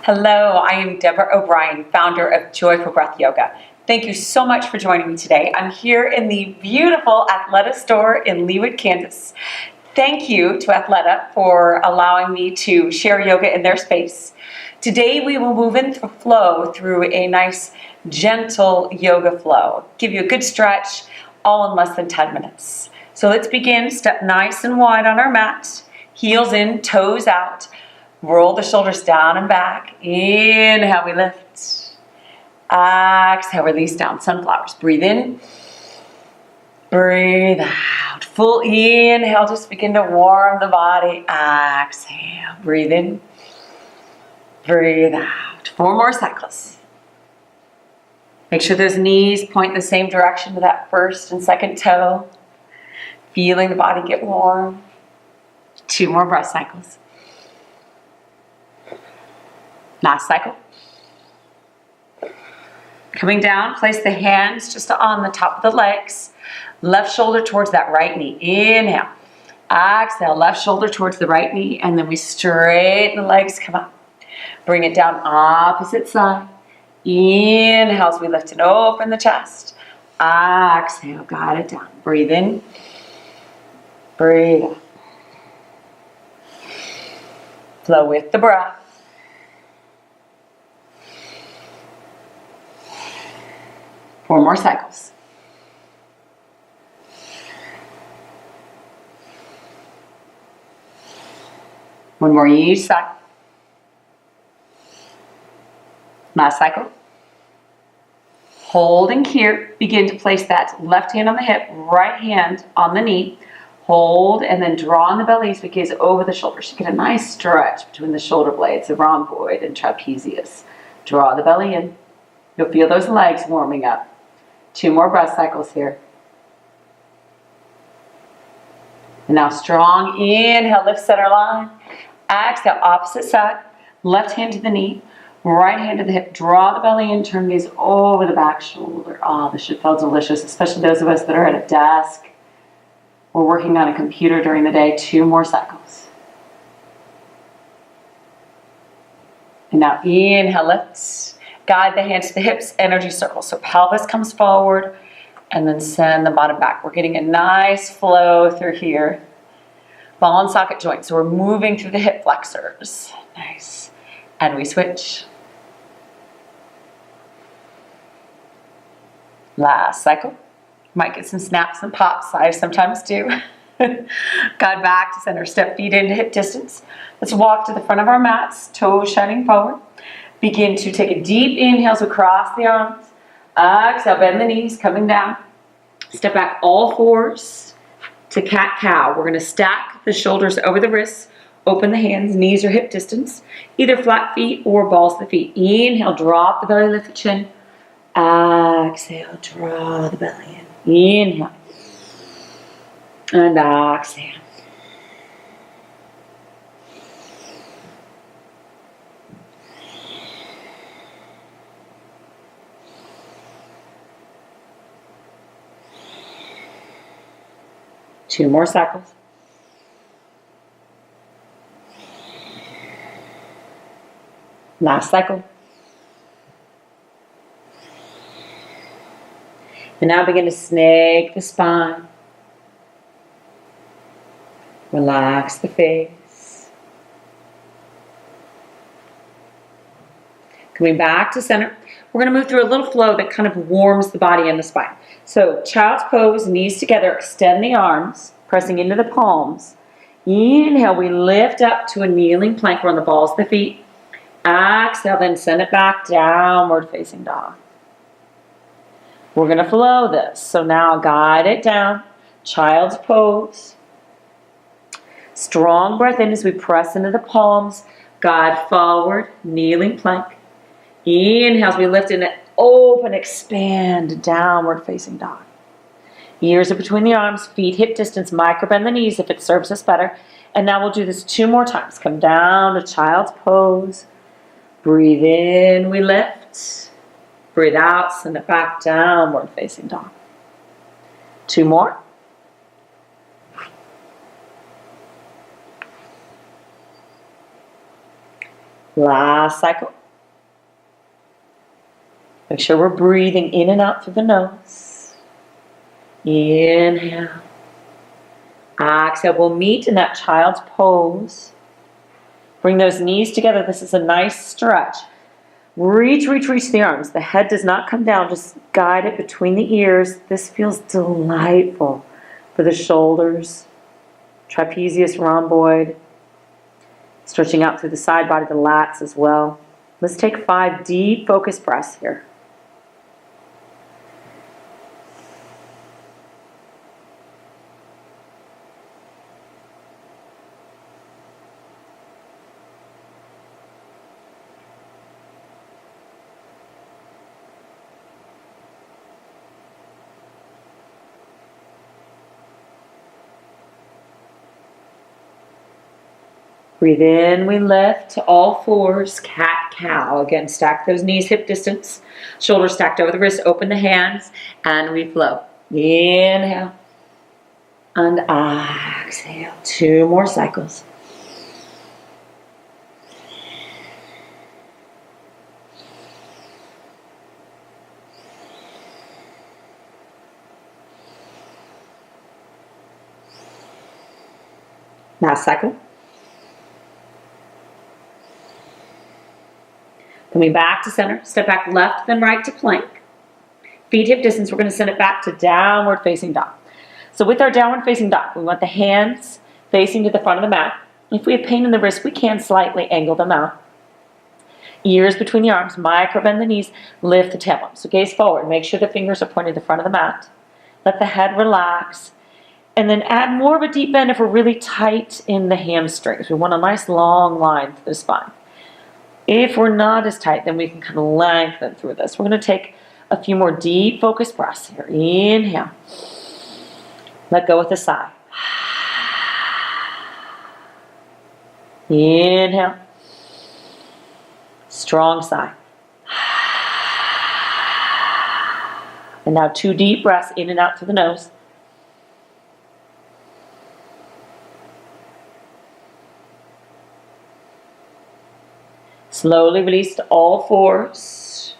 Hello, I am Deborah O'Brien, founder of Joyful Breath Yoga. Thank you so much for joining me today. I'm here in the beautiful Athleta store in Leawood, Kansas. Thank you to Athleta for allowing me to share yoga in their space. Today we will move into a flow through a nice, gentle yoga flow. Give you a good stretch, all in less than 10 minutes. So let's begin. Step nice and wide on our mat. Heels in, toes out. Roll the shoulders down and back. Inhale, we lift. Exhale, release down, sunflowers. Breathe in. Breathe out. Full inhale, just begin to warm the body. Exhale, breathe in. Breathe out. 4 more cycles. Make sure those knees point in the same direction to that first and second toe. Feeling the body get warm. 2 more breath cycles. Last cycle. Coming down, place the hands just on the top of the legs. Left shoulder towards that right knee. Inhale. Exhale, left shoulder towards the right knee, and then we straighten the legs, come up. Bring it down, opposite side. Inhale as we lift and open the chest. Exhale, guide it down. Breathe in. Breathe out. Flow with the breath. Four more cycles. One more each side. Last cycle. Holding here, begin to place that left hand on the hip, right hand on the knee. Hold and then draw in the belly as we gaze over the shoulders. You get a nice stretch between the shoulder blades, the rhomboid and trapezius. Draw the belly in. You'll feel those legs warming up. 2 more breath cycles here. And now strong inhale, lift center line. Exhale, opposite side. Left hand to the knee, right hand to the hip. Draw the belly in, turn gaze over the back shoulder. Oh, this should feel delicious, especially those of us that are at a desk or working on a computer during the day. 2 more cycles. And now inhale, lift. Guide the hands to the hips, energy circle. So pelvis comes forward and then send the bottom back. We're getting a nice flow through here. Ball and socket joints. So we're moving through the hip flexors. Nice. And we switch. Last cycle. Might get some snaps and pops. I sometimes do. Guide back to center. Step feet into hip distance. Let's walk to the front of our mats. Toes shining forward. Begin to take a deep inhale across the arms. Exhale, bend the knees, coming down. Step back all fours to cat-cow. We're going to stack the shoulders over the wrists. Open the hands, knees or hip distance. Either flat feet or balls to the feet. Inhale, drop the belly, lift the chin. Exhale, draw the belly in. Inhale. And exhale. Two more cycles. Last cycle. And now begin to snake the spine. Relax the face. Coming back to center. We're going to move through a little flow that kind of warms the body and the spine. So child's pose, knees together, extend the arms, pressing into the palms. Inhale, we lift up to a kneeling plank. We're on the balls of the feet. Exhale, then send it back, downward facing dog. We're going to flow this. So now guide it down, child's pose. Strong breath in as we press into the palms. Guide forward, kneeling plank. Inhale as we lift in it, open, expand, downward facing dog. Ears are between the arms, feet hip distance, micro bend the knees if it serves us better. And now we'll do this 2 more times. Come down to child's pose. Breathe in, we lift. Breathe out, send it back, downward facing dog. 2 more. Last cycle. Make sure we're breathing in and out through the nose. Inhale. Exhale. We'll meet in that child's pose. Bring those knees together. This is a nice stretch. Reach, reach, reach the arms. The head does not come down. Just guide it between the ears. This feels delightful for the shoulders. Trapezius rhomboid. Stretching out through the side body, the lats as well. Let's take 5 deep focused breaths here. Breathe in, we lift to all fours, cat-cow. Again, stack those knees hip distance, shoulders stacked over the wrists, open the hands, and we flow. Inhale, and exhale. 2 more cycles. Last cycle. Coming back to center, step back left, then right to plank. Feet hip distance, we're going to send it back to downward facing dog. So with our downward facing dog, we want the hands facing to the front of the mat. If we have pain in the wrist, we can slightly angle them out. Ears between the arms, micro bend the knees, lift the tailbone. So gaze forward, make sure the fingers are pointed to the front of the mat. Let the head relax. And then add more of a deep bend if we're really tight in the hamstrings. We want a nice long line through the spine. If we're not as tight, then we can kind of lengthen through this. We're going to take a few more deep focused breaths here. Inhale. Let go with a sigh. Inhale. Strong sigh. And now 2 deep breaths in and out through the nose. Slowly release to all fours.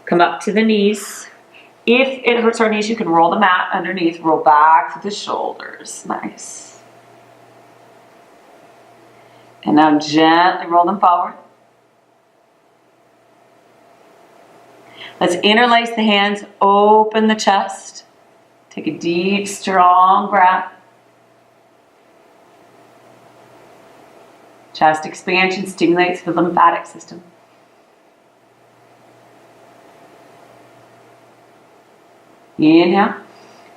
Come up to the knees. If it hurts our knees, you can roll the mat underneath. Roll back through the shoulders. Nice. And now gently roll them forward. Let's interlace the hands. Open the chest. Take a deep, strong breath. Chest expansion stimulates the lymphatic system. Inhale.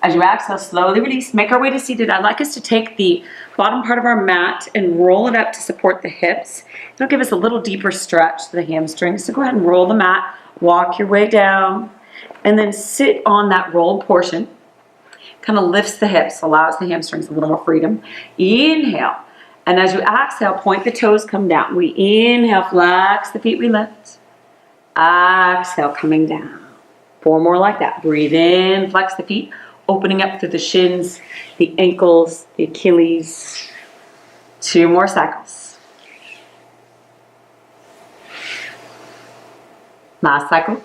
As you exhale, slowly release. Make our way to seated. I'd like us to take the bottom part of our mat and roll it up to support the hips. It'll give us a little deeper stretch to the hamstrings. So go ahead and roll the mat. Walk your way down. And then sit on that rolled portion. Kind of lifts the hips. Allows the hamstrings a little more freedom. Inhale. And as you exhale, point the toes, come down. We inhale, flex the feet, we lift. Exhale, coming down. 4 more like that. Breathe in, flex the feet, opening up through the shins, the ankles, the Achilles. 2 more cycles. Last cycle.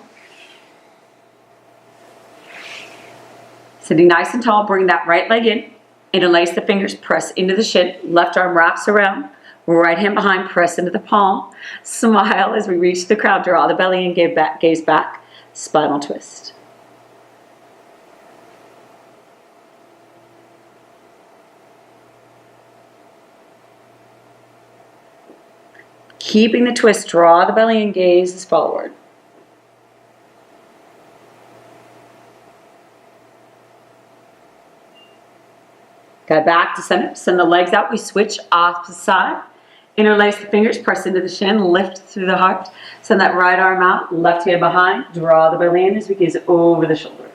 Sitting nice and tall, bring that right leg in. Interlace the fingers, press into the shin. Left arm wraps around. Right hand behind, press into the palm. Smile as we reach the crowd. Draw the belly in, gaze back. Spinal twist. Keeping the twist, draw the belly in, gaze forward. Go back to center, send the legs out, we switch off to the side. Interlace the fingers, press into the shin, lift through the heart. Send that right arm out, left hand behind, draw the belly in as we gaze over the shoulder.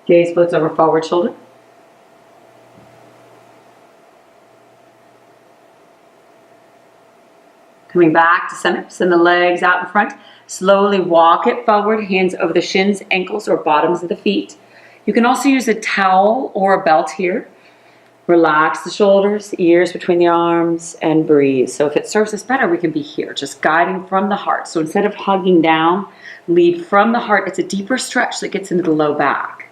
Gaze floats over forward shoulder. Coming back to center, send the legs out in front. Slowly walk it forward, hands over the shins, ankles, or bottoms of the feet. You can also use a towel or a belt here. Relax the shoulders, ears between the arms, and breathe. So if it serves us better, we can be here, just guiding from the heart. So instead of hugging down, lead from the heart. It's a deeper stretch that gets into the low back.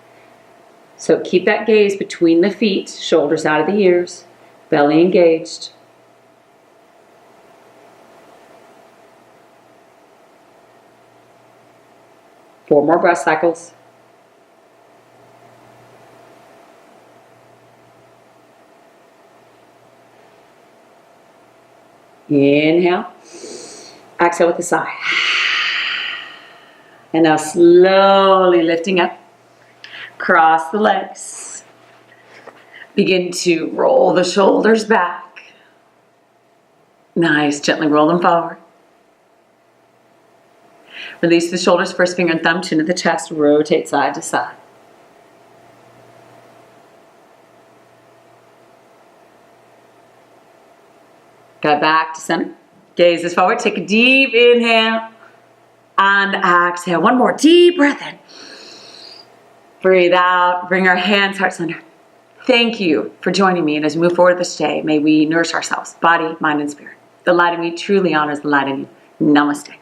So keep that gaze between the feet, shoulders out of the ears, belly engaged. Four more breath cycles. Inhale. Exhale with a sigh. And now slowly lifting up. Cross the legs. Begin to roll the shoulders back. Nice. Gently roll them forward. Release the shoulders, first finger and thumb, chin to the chest. Rotate side to side. Got back to center. Gaze is forward. Take a deep inhale. And exhale. One more deep breath in. Breathe out. Bring our hands, heart center. Thank you for joining me. And as we move forward this day, may we nourish ourselves, body, mind, and spirit. The light in me truly honors the light in you. Namaste.